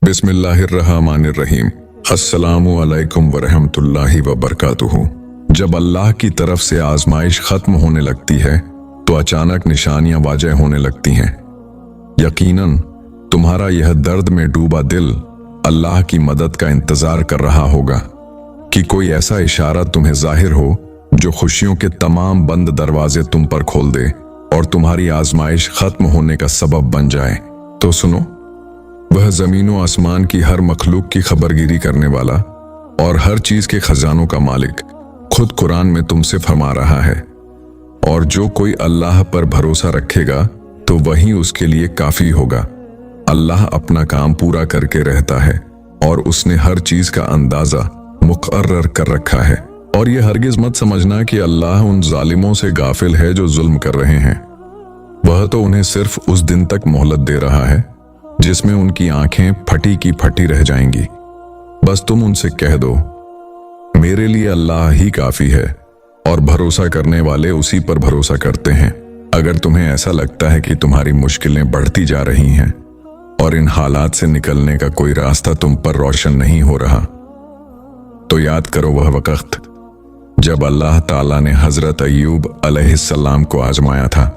बिस्मिल्लाहिर्रहमानिर्रहीम। अस्सलामु अलैकुम वरहमतुल्लाहि वबरकातुहू। जब अल्लाह की तरफ से आजमाइश खत्म होने लगती है तो अचानक निशानियां वाज़ेह होने लगती हैं। यकीनन तुम्हारा यह दर्द में डूबा दिल अल्लाह की मदद का इंतजार कर रहा होगा कि कोई ऐसा इशारा तुम्हें जाहिर हो जो खुशियों के तमाम बंद दरवाजे तुम पर खोल दे और तुम्हारी आजमाइश खत्म होने का सबब बन जाए। तो सुनो, वह जमीन व आसमान की हर मखलूक की खबरगिरी करने वाला और हर चीज के खजानों का मालिक खुद कुरान में तुमसे फरमा रहा है, और जो कोई अल्लाह पर भरोसा रखेगा तो वही उसके लिए काफी होगा। अल्लाह अपना काम पूरा करके रहता है और उसने हर चीज का अंदाजा मुकर्रर कर रखा है। और ये हरगिज मत समझना कि अल्लाह उन जालिमों से गाफिल है जो जुल्म कर रहे हैं। वह तो उन्हें सिर्फ उस दिन तक मोहलत दे रहा है जिसमें उनकी आंखें फटी की फटी रह जाएंगी। बस तुम उनसे कह दो, मेरे लिए अल्लाह ही काफी है और भरोसा करने वाले उसी पर भरोसा करते हैं। अगर तुम्हें ऐसा लगता है कि तुम्हारी मुश्किलें बढ़ती जा रही हैं और इन हालात से निकलने का कोई रास्ता तुम पर रोशन नहीं हो रहा, तो याद करो वह वक्त जब अल्लाह ताला ने हजरत अय्यूब अलैहिस्सलाम को आजमाया था।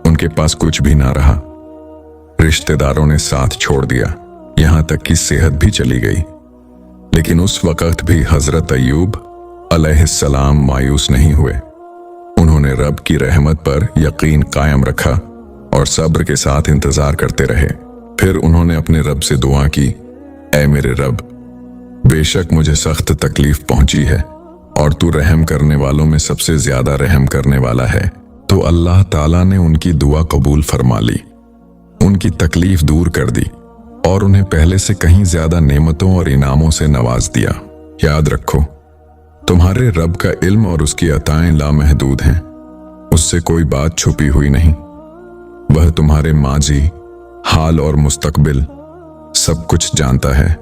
उनके पास कुछ भी ना रहा, रिश्तेदारों ने साथ छोड़ दिया, यहां तक कि सेहत भी चली गई। लेकिन उस वक्त भी हजरत अय्यूब अलैहिस्सलाम मायूस नहीं हुए। उन्होंने रब की रहमत पर यकीन कायम रखा और सब्र के साथ इंतजार करते रहे। फिर उन्होंने अपने रब से दुआ की, ऐ मेरे रब, बेशक मुझे सख्त तकलीफ पहुंची है और तू रहम करने वालों में सबसे ज्यादा रहम करने वाला है। तो अल्लाह ताला ने उनकी दुआ कबूल फरमा ली, उनकी तकलीफ दूर कर दी और उन्हें पहले से कहीं ज्यादा नेमतों और इनामों से नवाज दिया। याद रखो, तुम्हारे रब का इल्म और उसकी अताएं लामहदूद हैं। उससे कोई बात छुपी हुई नहीं। वह तुम्हारे माजी, हाल और मुस्तकबिल सब कुछ जानता है।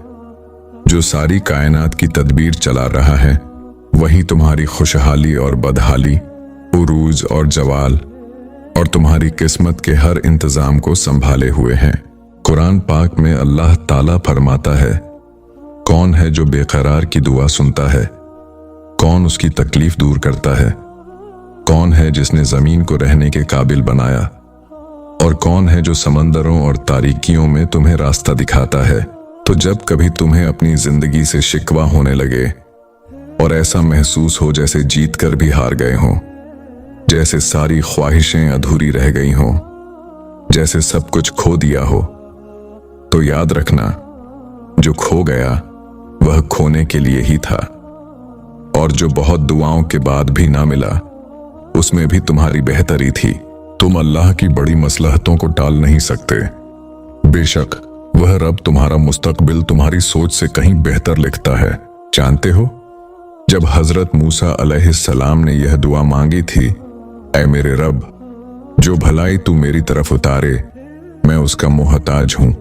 जो सारी कायनात की तदबीर चला रहा है वही तुम्हारी खुशहाली और बदहाली, उरूज और जवाल और तुम्हारी किस्मत के हर इंतजाम को संभाले हुए हैं। कुरान पाक में अल्लाह ताला फरमाता है, कौन है जो बेकरार की दुआ सुनता है, कौन उसकी तकलीफ दूर करता है, कौन है जिसने जमीन को रहने के काबिल बनाया, और कौन है जो समंदरों और तारीकियों में तुम्हें रास्ता दिखाता है। तो जब कभी तुम्हें अपनी जिंदगी से शिकवा होने लगे और ऐसा महसूस हो जैसे जीत कर भी हार गए हों, जैसे सारी ख्वाहिशें अधूरी रह गई हों, जैसे सब कुछ खो दिया हो, तो याद रखना, जो खो गया वह खोने के लिए ही था, और जो बहुत दुआओं के बाद भी ना मिला उसमें भी तुम्हारी बेहतरी थी। तुम अल्लाह की बड़ी मसलहतों को टाल नहीं सकते। बेशक वह रब तुम्हारा मुस्तकबिल तुम्हारी सोच से कहीं बेहतर लिखता है। जानते हो, जब हजरत मूसा अलैहिस्सलाम ने यह दुआ मांगी थी, ऐ मेरे रब, जो भलाई तू मेरी तरफ उतारे मैं उसका मोहताज हूं,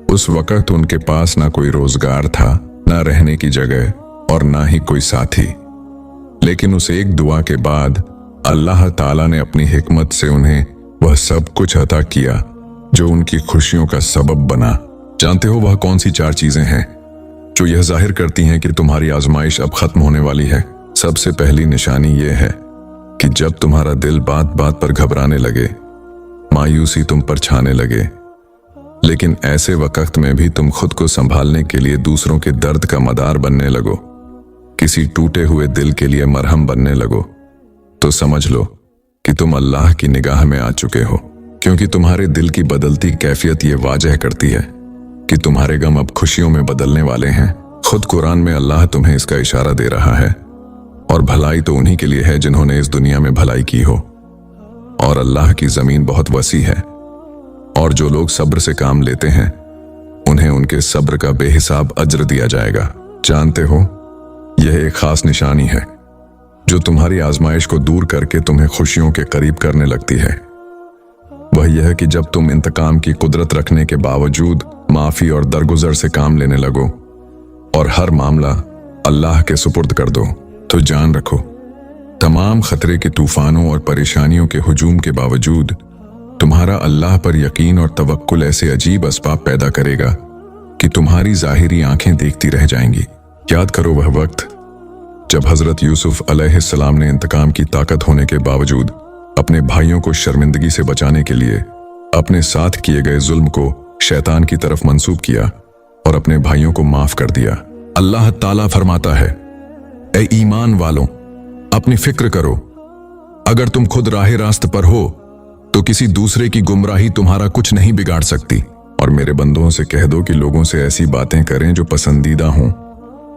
उस वक्त उनके पास ना कोई रोजगार था, ना रहने की जगह और ना ही कोई साथी। लेकिन उस एक दुआ के बाद अल्लाह ताला ने अपनी हिकमत से उन्हें वह सब कुछ अता किया जो उनकी खुशियों का सबब बना। जानते हो वह कौन सी 4 चीजें हैं जो यह जाहिर करती हैं कि तुम्हारी आजमाइश अब खत्म होने वाली है? सबसे पहली निशानी यह है कि जब तुम्हारा दिल बात बात पर घबराने लगे, मायूसी तुम पर छाने लगे, लेकिन ऐसे वक्त में भी तुम खुद को संभालने के लिए दूसरों के दर्द का मदार बनने लगो, किसी टूटे हुए दिल के लिए मरहम बनने लगो, तो समझ लो कि तुम अल्लाह की निगाह में आ चुके हो। क्योंकि तुम्हारे दिल की बदलती कैफियत ये वाजह करती है कि तुम्हारे गम अब खुशियों में बदलने वाले हैं। खुद कुरान में अल्लाह तुम्हें इसका इशारा दे रहा है, और भलाई तो उन्हीं के लिए है जिन्होंने इस दुनिया में भलाई की हो। और अल्लाह की जमीन बहुत वसी है, और जो लोग सब्र से काम लेते हैं उन्हें उनके सब्र का बेहिसाब अज्र दिया जाएगा। जानते हो, यह एक खास निशानी है जो तुम्हारी आजमाइश को दूर करके तुम्हें खुशियों के करीब करने लगती है। वह यह कि जब तुम इंतकाम की कुदरत रखने के बावजूद माफी और दरगुजर से काम लेने लगो और हर मामला अल्लाह के सुपुर्द कर दो, तो जान रखो, तमाम खतरे के तूफानों और परेशानियों के हुजूम के बावजूद तुम्हारा अल्लाह पर यकीन और तवक्कुल ऐसे अजीब असबाब पैदा करेगा कि तुम्हारी जाहिरी आंखें देखती रह जाएंगी। याद करो वह वक्त जब हजरत यूसुफ अलैहिस्सलाम ने इंतकाम की ताकत होने के बावजूद अपने भाइयों को शर्मिंदगी से बचाने के लिए अपने साथ किए गए जुल्म को शैतान की तरफ मंसूब किया और अपने भाइयों को माफ कर दिया। अल्लाह ताला फरमाता है, ए ईमान वालों, अपनी फिक्र करो। अगर तुम खुद राह रास्त पर हो तो किसी दूसरे की गुमराही तुम्हारा कुछ नहीं बिगाड़ सकती। और मेरे बंदों से कह दो कि लोगों से ऐसी बातें करें जो पसंदीदा हों,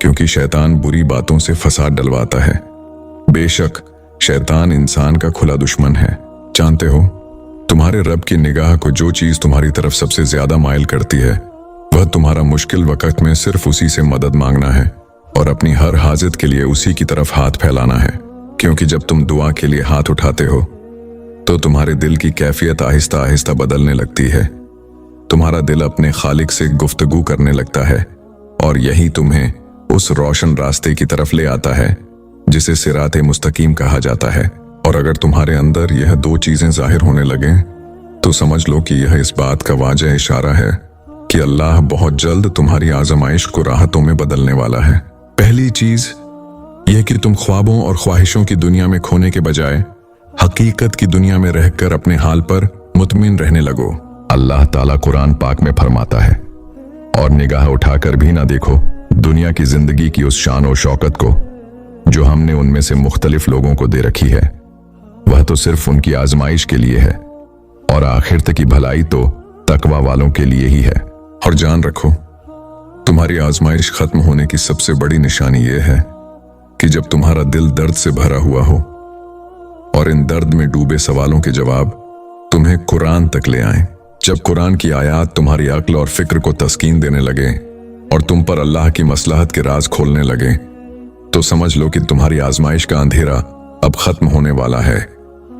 क्योंकि शैतान बुरी बातों से फसाद डलवाता है। बेशक शैतान इंसान का खुला दुश्मन है। जानते हो, तुम्हारे रब की निगाह को जो चीज तुम्हारी तरफ सबसे ज्यादा माइल करती है वह तुम्हारा मुश्किल वक्त में सिर्फ उसी से मदद मांगना है और अपनी हर हाजत के लिए उसी की तरफ हाथ फैलाना है। क्योंकि जब तुम दुआ के लिए हाथ उठाते हो तो तुम्हारे दिल की कैफियत आहिस्ता आहिस्ता बदलने लगती है। तुम्हारा दिल अपने खालिक से गुफ्तगू करने लगता है और यही तुम्हें उस रोशन रास्ते की तरफ ले आता है जिसे सिराते मुस्तकीम कहा जाता है। और अगर तुम्हारे अंदर यह दो चीजें जाहिर होने लगें तो समझ लो कि यह इस बात का वाजह इशारा है कि अल्लाह बहुत जल्द तुम्हारी आजमाइश को राहतों में बदलने वाला है। पहली चीज यह कि तुम ख्वाबों और ख्वाहिशों की दुनिया में खोने के बजाय हकीकत की दुनिया में रहकर अपने हाल पर मुतमिन रहने लगो। अल्लाह ताला कुरान पाक में फरमाता है, और निगाह उठाकर भी ना देखो दुनिया की जिंदगी की उस शान और शौकत को जो हमने उनमें से मुख्तलिफ लोगों को दे रखी है। वह तो सिर्फ उनकी आजमाइश के लिए है और आखिरत की भलाई तो तकवा वालों के लिए ही है। और जान रखो, तुम्हारी आजमाइश खत्म होने की सबसे बड़ी निशानी यह है कि जब तुम्हारा दिल दर्द से भरा हुआ हो और इन दर्द में डूबे सवालों के जवाब तुम्हें कुरान तक ले आए। जब कुरान की आयात तुम्हारी अक्ल और फिक्र को तस्कीन देने लगे और तुम पर अल्लाह की मसलहत के राज खोलने लगे तो समझ लो कि तुम्हारी आजमाइश का अंधेरा अब खत्म होने वाला है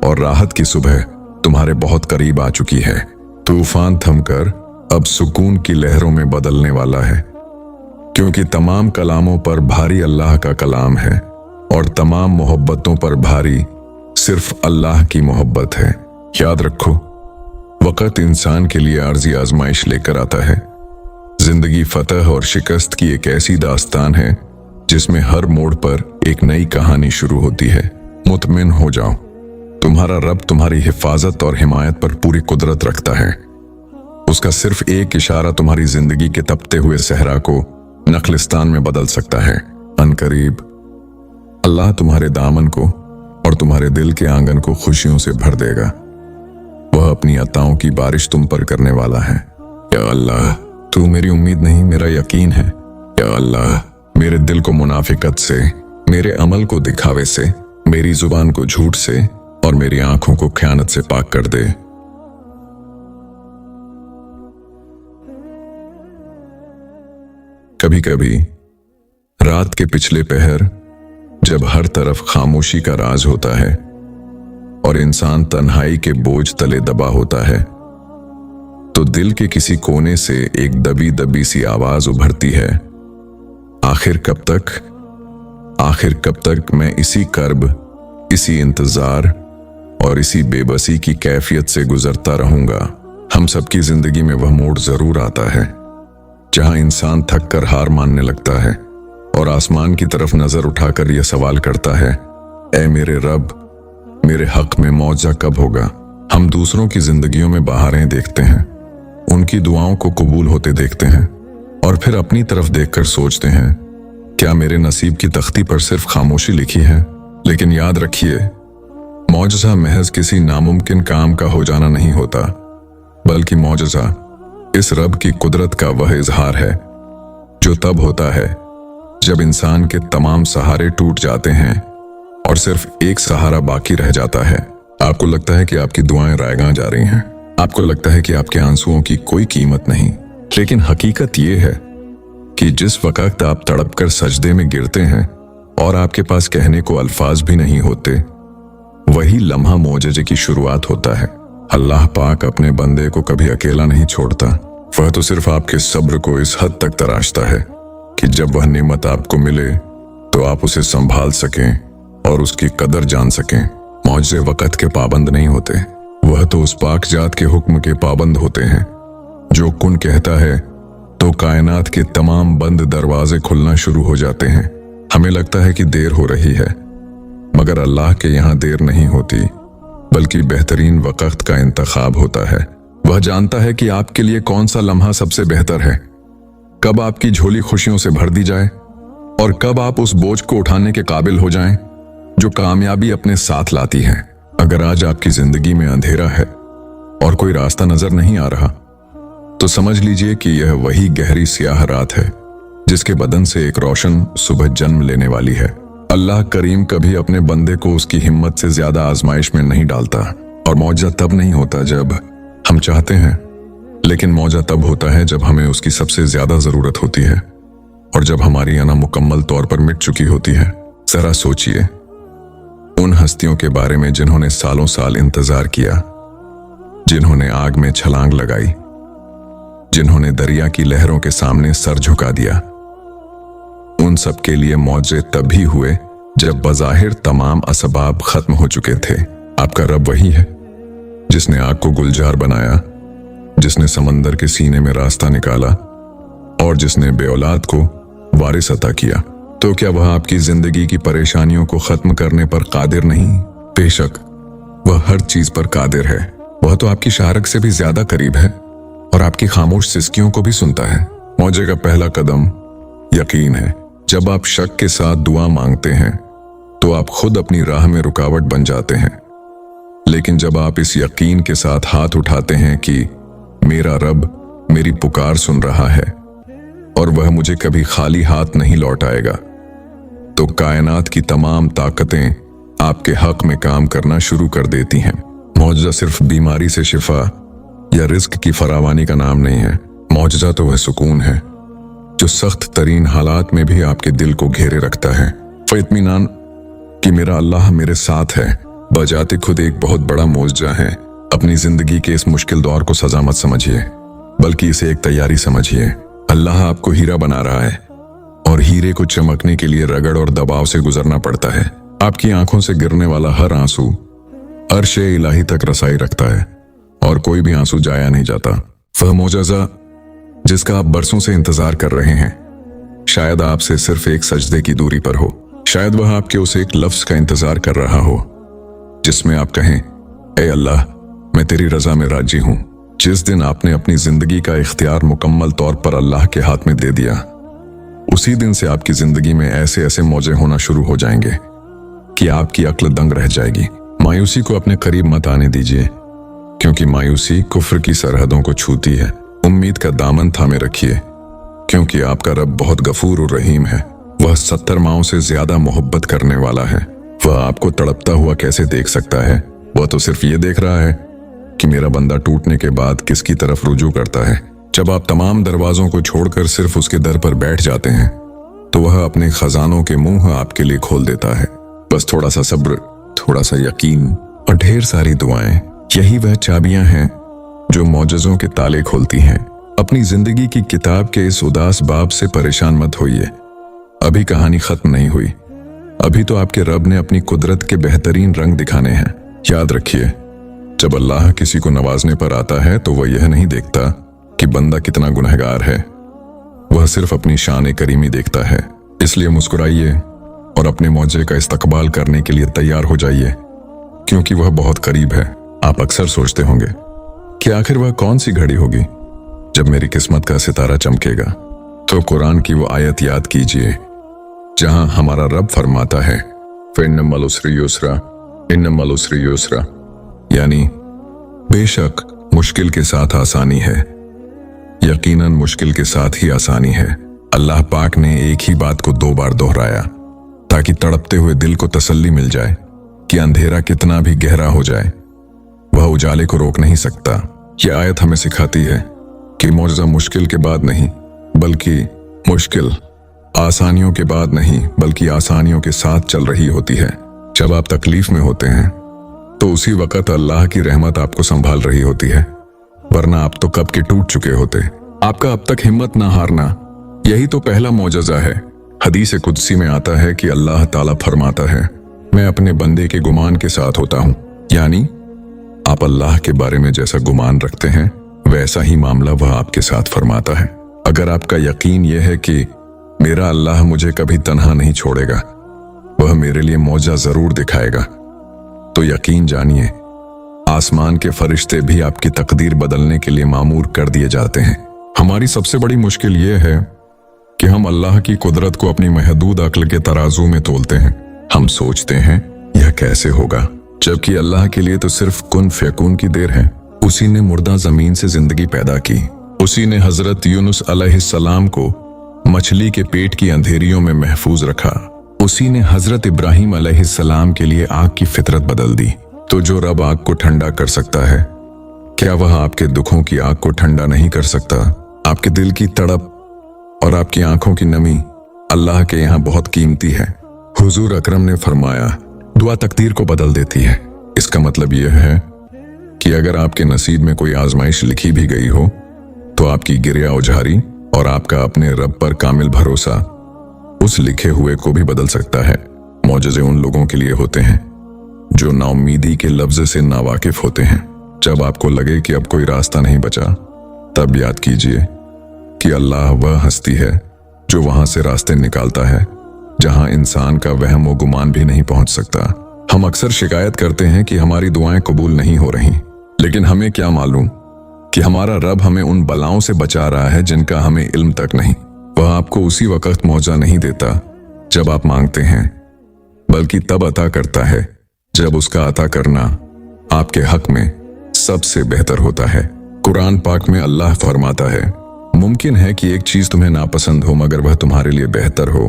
और राहत की सुबह तुम्हारे बहुत करीब आ चुकी है। तूफान थमकर अब सुकून की लहरों में बदलने वाला है, क्योंकि तमाम कलामों पर भारी अल्लाह का कलाम है और तमाम मोहब्बतों पर भारी सिर्फ अल्लाह की मोहब्बत है। याद रखो, वक़्त इंसान के लिए आर्जी आजमाइश लेकर आता है। जिंदगी फतह और शिकस्त की एक ऐसी दास्तान है जिसमें हर मोड़ पर एक नई कहानी शुरू होती है। मुतमिन हो जाओ, तुम्हारा रब तुम्हारी हिफाजत और हिमायत पर पूरी कुदरत रखता है। उसका सिर्फ एक इशारा तुम्हारी जिंदगी के तपते हुए सहरा को नखलिस्तान में बदल सकता है। अनकरीब अल्लाह तुम्हारे दामन को और तुम्हारे दिल के आंगन को खुशियों से भर देगा। वह अपनी अताओं की बारिश तुम पर करने वाला है। या अल्लाह, तू मेरी उम्मीद नहीं मेरा यकीन है। या अल्लाह, मेरे दिल को मुनाफिकत से, मेरे अमल को दिखावे से, मेरी जुबान को झूठ से और मेरी आंखों को ख़यानत से पाक कर दे। कभी कभी रात के पिछले पहर जब हर तरफ खामोशी का राज होता है और इंसान तन्हाई के बोझ तले दबा होता है तो दिल के किसी कोने से एक दबी दबी सी आवाज उभरती है, आखिर कब तक मैं इसी कर्ब, इसी इंतजार और इसी बेबसी की कैफियत से गुजरता रहूंगा। हम सबकी जिंदगी में वह मोड़ जरूर आता है जहां इंसान थक कर हार मानने लगता है और आसमान की तरफ नजर उठाकर यह सवाल करता है, ऐ मेरे रब, मेरे हक में मौजा कब होगा। हम दूसरों की जिंदगियों में बहारें देखते हैं, उनकी दुआओं को कबूल होते देखते हैं और फिर अपनी तरफ देखकर सोचते हैं, क्या मेरे नसीब की तख्ती पर सिर्फ खामोशी लिखी है। लेकिन याद रखिए, मौजज़ा महज किसी नामुमकिन काम का हो जाना नहीं होता, बल्कि मौजज़ा इस रब की कुदरत का वह इजहार है जो तब होता है जब इंसान के तमाम सहारे टूट जाते हैं और सिर्फ एक सहारा बाकी रह जाता है। आपको लगता है कि आपकी दुआएं रायगां जा रही हैं, आपको लगता है कि आपके आंसुओं की कोई कीमत नहीं, लेकिन हकीकत यह है कि जिस वक्त आप तड़प कर सजदे में गिरते हैं और आपके पास कहने को अल्फाज भी नहीं होते, वही लम्हा मोजज़े की शुरुआत होता है। अल्लाह पाक अपने बंदे को कभी अकेला नहीं छोड़ता। वह तो सिर्फ आपके सब्र को इस हद तक तराशता है कि जब वह नेमत आपको मिले तो आप उसे संभाल सकें और उसकी कदर जान सकें। मौजज़े वक़्त के पाबंद नहीं होते, वह तो उस पाक जात के हुक्म के पाबंद होते हैं जो कुन कहता है तो कायनात के तमाम बंद दरवाजे खुलना शुरू हो जाते हैं। हमें लगता है कि देर हो रही है, मगर अल्लाह के यहाँ देर नहीं होती, बल्कि बेहतरीन वक्त का इंतखाब होता है। वह जानता है कि आपके लिए कौन सा लम्हा सबसे बेहतर है, कब आपकी झोली खुशियों से भर दी जाए और कब आप उस बोझ को उठाने के काबिल हो जाएं जो कामयाबी अपने साथ लाती है। अगर आज आपकी जिंदगी में अंधेरा है और कोई रास्ता नजर नहीं आ रहा, तो समझ लीजिए कि यह वही गहरी स्याह रात है जिसके बदन से एक रोशन सुबह जन्म लेने वाली है। अल्लाह करीम कभी अपने बंदे को उसकी हिम्मत से ज्यादा आजमाइश में नहीं डालता, और मौजा तब नहीं होता जब हम चाहते हैं, लेकिन मौजा तब होता है जब हमें उसकी सबसे ज्यादा जरूरत होती है और जब हमारी अना मुकम्मल तौर पर मिट चुकी होती है। जरा सोचिए उन हस्तियों के बारे में जिन्होंने सालों साल इंतजार किया, जिन्होंने आग में छलांग लगाई, जिन्होंने दरिया की लहरों के सामने सर झुका दिया। उन सब के लिए मौजे तभी हुए जब बज़ाहिर तमाम असबाब खत्म हो चुके थे। आपका रब वही है जिसने आग को गुलजार बनाया, जिसने समंदर के सीने में रास्ता निकाला और जिसने बेऔलाद को वारिस अता किया। तो क्या वह आपकी जिंदगी की परेशानियों को खत्म करने पर कादिर नहीं? बेशक वह हर चीज पर कादिर है। वह तो आपकी शारक से भी ज्यादा करीब है और आपकी खामोश सिसकियों को भी सुनता है। मौजे का पहला कदम यकीन है। जब आप शक के साथ दुआ मांगते हैं तो आप खुद अपनी राह में रुकावट बन जाते हैं, लेकिन जब आप इस यकीन के साथ हाथ उठाते हैं कि मेरा रब मेरी पुकार सुन रहा है और वह मुझे कभी खाली हाथ नहीं लौटाएगा, तो कायनात की तमाम ताकतें आपके हक में काम करना शुरू कर देती हैं। मौजज़ा सिर्फ बीमारी से शिफा या रिस्क की फरावानी का नाम नहीं है। मौजज़ा तो वह सुकून है जो सख्त तरीन हालात में भी आपके दिल को घेरे रखता है। इत्मीनान कि मेरा अल्लाह मेरे साथ है बजाते खुद एक बहुत बड़ा मौजज़ा है। अपनी जिंदगी के इस मुश्किल दौर को सजा मत समझिए, बल्कि इसे एक तैयारी समझिए। अल्लाह आपको हीरा बना रहा है और हीरे को चमकने के लिए रगड़ और दबाव से गुजरना पड़ता है। आपकी आंखों से गिरने वाला हर आंसू अर्शे इलाही तक रसाई रखता है और कोई भी आंसू जाया नहीं जाता। वह मौजज़ा जिसका आप बरसों से इंतजार कर रहे हैं, शायद आपसे सिर्फ एक सजदे की दूरी पर हो। शायद वह आपके उस एक लफ्ज का इंतजार कर रहा हो जिसमें आप कहें, ए अल्लाह, मैं तेरी रजा में राजी हूं। जिस दिन आपने अपनी जिंदगी का इख्तियार मुकम्मल तौर पर अल्लाह के हाथ में दे दिया, उसी दिन से आपकी जिंदगी में ऐसे ऐसे मौजे होना शुरू हो जाएंगे कि आपकी अक्ल दंग रह जाएगी। मायूसी को अपने करीब मत आने दीजिए, क्योंकि मायूसी कुफ्र की सरहदों को छूती है। उम्मीद का दामन थामे रखिए, क्योंकि आपका रब बहुत गफूर और रहीम है। वह 70 माओं से ज्यादा मोहब्बत करने वाला है। वह आपको तड़पता हुआ कैसे देख सकता है? वह तो सिर्फ ये देख रहा है कि मेरा बंदा टूटने के बाद किसकी तरफ रुजू करता है। जब आप तमाम दरवाजों को छोड़कर सिर्फ उसके दर पर बैठ जाते हैं, तो वह अपने खजानों के मुंह आपके लिए खोल देता है। बस थोड़ा सा सब्र, थोड़ा सा यकीन और ढेर सारी दुआएं, यही वह चाबियां हैं जो मौजज़ों के ताले खोलती हैं। अपनी जिंदगी की किताब के इस उदास बाब से परेशान मत होइए। अभी कहानी खत्म नहीं हुई। अभी तो आपके रब ने अपनी कुदरत के बेहतरीन रंग दिखाने हैं। याद रखिए, जब अल्लाह किसी को नवाजने पर आता है तो वह यह नहीं देखता कि बंदा कितना गुनहगार है, वह सिर्फ अपनी शान करीमी देखता है। इसलिए मुस्कुराइए और अपने मौजे का इस्तकबाल करने के लिए तैयार हो जाइए, क्योंकि वह बहुत करीब है। आप अक्सर सोचते होंगे कि आखिर वह कौन सी घड़ी होगी जब मेरी किस्मत का सितारा चमकेगा। तो कुरान की वो आयत याद कीजिए जहां हमारा रब फरमाता है, फ़इन्नमल उसरि युस्रा, इन्नमल उसरि युस्रा, यानी बेशक मुश्किल के साथ आसानी है, यकीनन मुश्किल के साथ ही आसानी है। अल्लाह पाक ने एक ही बात को 2 बार दोहराया ताकि तड़पते हुए दिल को तसल्ली मिल जाए कि अंधेरा कितना भी गहरा हो जाए, वह उजाले को रोक नहीं सकता। यह आयत हमें सिखाती है कि मौजज़ा मुश्किल के बाद नहीं, बल्कि मुश्किल आसानियों के बाद नहीं, बल्कि आसानियों के साथ चल रही होती है। जब आप तकलीफ में होते हैं तो उसी वक्त अल्लाह की रहमत आपको संभाल रही होती है, वरना आप तो कब के टूट चुके होते। आपका अब तक हिम्मत ना हारना, यही तो पहला मौजज़ा है। हदीस कुदसी में आता है कि अल्लाह ताला फरमाता है, मैं अपने बंदे के गुमान के साथ होता हूं। यानी आप अल्लाह के बारे में जैसा गुमान रखते हैं, वैसा ही मामला वह आपके साथ फरमाता है। अगर आपका यकीन यह है कि मेरा अल्लाह मुझे कभी तन्हा नहीं छोड़ेगा, वह मेरे लिए मौजा जरूर दिखाएगा, तो यकीन जानिए आसमान के फरिश्ते भी आपकी तकदीर बदलने के लिए मामूर कर दिए जाते हैं। हमारी सबसे बड़ी मुश्किल यह है कि हम अल्लाह की कुदरत को अपनी महदूद अक्ल के तराजू में तोलते हैं। हम सोचते हैं यह कैसे होगा, जबकि अल्लाह के लिए तो सिर्फ कुन फयकून की देर है। उसी ने मुर्दा जमीन से जिंदगी पैदा की, उसी ने हजरत यूनुस अलैहिस्सलाम को मछली के पेट की अंधेरियों में महफूज रखा, उसी ने हजरत इब्राहिम अलैहिस्सलाम के लिए आग की फितरत बदल दी। तो जो रब आग को ठंडा कर सकता है, क्या वह आपके दुखों की आग को ठंडा नहीं कर सकता? आपके दिल की तड़प और आपकी आंखों की नमी अल्लाह के यहाँ बहुत कीमती है। हुजूर अकरम ने फरमाया, दुआ तकदीर को बदल देती है। इसका मतलब यह है कि अगर आपके नसीब में कोई आजमाइश लिखी भी गई हो, तो आपकी गिरिया उजारी और आपका अपने रब पर कामिल भरोसा उस लिखे हुए को भी बदल सकता है। मौजज़े उन लोगों के लिए होते हैं जो नाउम्मीदी के लफ्ज से नावाकिफ होते हैं। जब आपको लगे कि अब कोई रास्ता नहीं बचा, तब याद कीजिए कि अल्लाह वह हस्ती है जो वहां से रास्ते निकालता है जहां इंसान का वहम व गुमान भी नहीं पहुंच सकता। हम अक्सर शिकायत करते हैं कि हमारी दुआएं कबूल नहीं हो रही, लेकिन हमें क्या मालूम कि हमारा रब हमें उन बलाओं से बचा रहा है जिनका हमें इल्म तक नहीं। वह आपको उसी वक्त मौजा नहीं देता जब आप मांगते हैं, बल्कि तब अता करता है जब उसका अता करना आपके हक में सबसे बेहतर होता है। कुरान पाक में अल्लाह फरमाता है, मुमकिन है कि एक चीज तुम्हें नापसंद हो मगर वह तुम्हारे लिए बेहतर हो,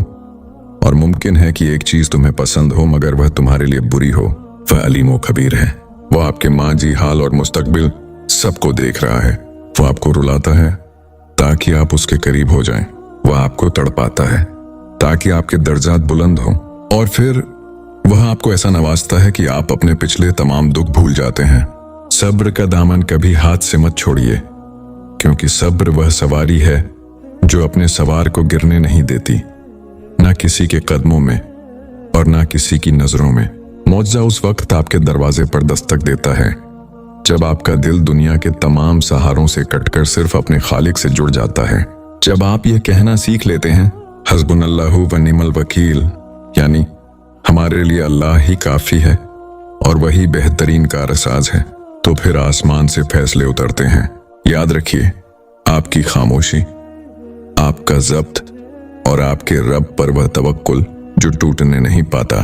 और मुमकिन है कि एक चीज तुम्हें पसंद हो मगर वह तुम्हारे लिए बुरी हो। वह अलीम व खबीर है। वह आपके माजी, हाल और मुस्तकबिल सबको देख रहा है। वह आपको रुलाता है ताकि आप उसके करीब हो जाएं। वह आपको तड़पाता है ताकि आपके दर्जात बुलंद हों, और फिर वह आपको ऐसा नवाजता है कि आप अपने पिछले तमाम दुख भूल जाते हैं। सब्र का दामन कभी हाथ से मत छोड़िए, क्योंकि सब्र वह सवारी है जो अपने सवार को गिरने नहीं देती, ना किसी के कदमों में और ना किसी की नजरों में। मौजज़ा उस वक्त आपके दरवाजे पर दस्तक देता है जब आपका दिल दुनिया के तमाम सहारों से कटकर सिर्फ अपने खालिक से जुड़ जाता है। जब आप यह कहना सीख लेते हैं, हस्बुनल्लाहु व निअमल वकील, यानी हमारे लिए अल्लाह ही काफी है और वही बेहतरीन कारसाज है, तो फिर आसमान से फैसले उतरते हैं। याद रखिए, आपकी खामोशी, आपका ज़ब्त और आपके रब पर वह तवक्कुल जो टूटने नहीं पाता,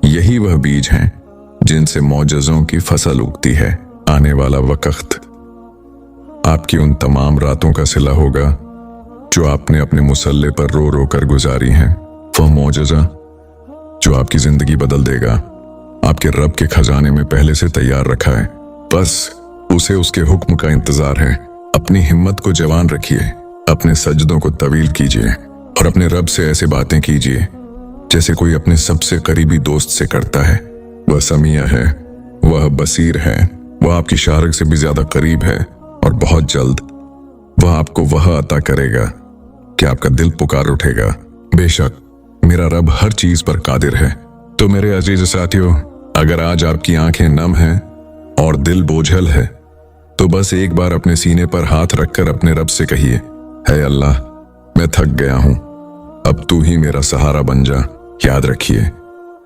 यही वह बीज हैं जिनसे मौजज़ों की फसल उगती है। आने वाला वक्त आपकी उन तमाम रातों का सिला होगा जो आपने अपने मुसल्ले पर रो रो कर गुजारी हैं। वह मौजज़ा जो आपकी जिंदगी बदल देगा, आपके रब के खजाने में पहले से तैयार रखा है। बस उसे उसके हुक्म का इंतजार है। अपनी हिम्मत को जवान रखिए, अपने सजदों को तवील कीजिए और अपने रब से ऐसे बातें कीजिए जैसे कोई अपने सबसे करीबी दोस्त से करता है। वह समीया है, वह बसीर है, वह आपकी शारक से भी ज्यादा करीब है, और बहुत जल्द वह आपको वह अता करेगा कि आपका दिल पुकार उठेगा। बेशक मेरा रब हर चीज पर कादिर है। तो मेरे अजीज साथियों, अगर आज आपकी आंखें नम हैं और दिल बोझल है, तो बस एक बार अपने सीने पर हाथ रखकर अपने रब से कहिए, है अल्लाह, मैं थक गया हूं, अब तू ही मेरा सहारा बन जा। याद रखिए,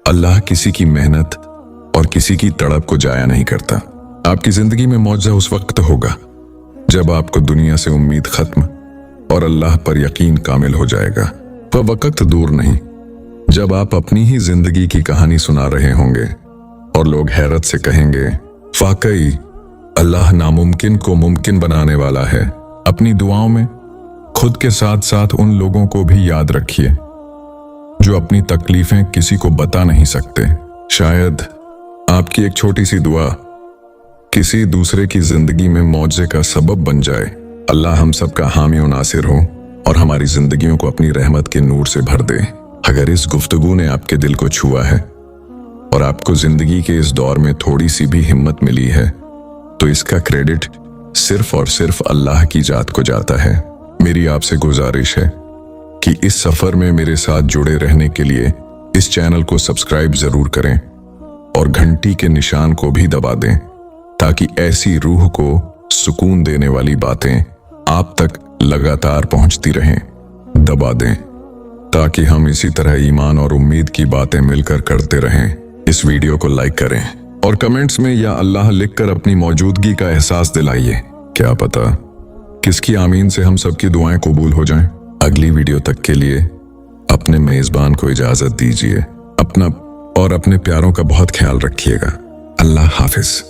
अल्लाह किसी की मेहनत और किसी की तड़प को जाया नहीं करता। आपकी जिंदगी में मौजज़ा उस वक्त होगा जब आपको दुनिया से उम्मीद खत्म और अल्लाह पर यकीन कामिल हो जाएगा। वह वक्त दूर नहीं जब आप अपनी ही जिंदगी की कहानी सुना रहे होंगे और लोग हैरत से कहेंगे, वाकई अल्लाह नामुमकिन को मुमकिन बनाने वाला है। अपनी दुआओं में खुद के साथ साथ उन लोगों को भी याद रखिए जो अपनी तकलीफें किसी को बता नहीं सकते। शायद आपकी एक छोटी सी दुआ किसी दूसरे की जिंदगी में मौजे का सबब बन जाए। अल्लाह हम सबका हामी और नासिर हो और हमारी जिंदगियों को अपनी रहमत के नूर से भर दे। अगर इस गुफ्तगू ने आपके दिल को छुआ है और आपको जिंदगी के इस दौर में थोड़ी सी भी हिम्मत मिली है, तो इसका क्रेडिट सिर्फ और सिर्फ अल्लाह की जात को जाता है। मेरी आपसे गुजारिश है कि इस सफर में मेरे साथ जुड़े रहने के लिए इस चैनल को सब्सक्राइब जरूर करें और घंटी के निशान को भी दबा दें, ताकि ऐसी रूह को सुकून देने वाली बातें आप तक लगातार पहुंचती रहें, दबा दें, ताकि हम इसी तरह ईमान और उम्मीद की बातें मिलकर करते रहें। इस वीडियो को लाइक करें और कमेंट्स में या अल्लाह लिखकर अपनी मौजूदगी का एहसास दिलाइए। क्या पता किसकी आमीन से हम सबकी दुआएं कबूल हो जाएं। अगली वीडियो तक के लिए अपने मेजबान को इजाजत दीजिए। अपना और अपने प्यारों का बहुत ख्याल रखिएगा। अल्लाह हाफिज।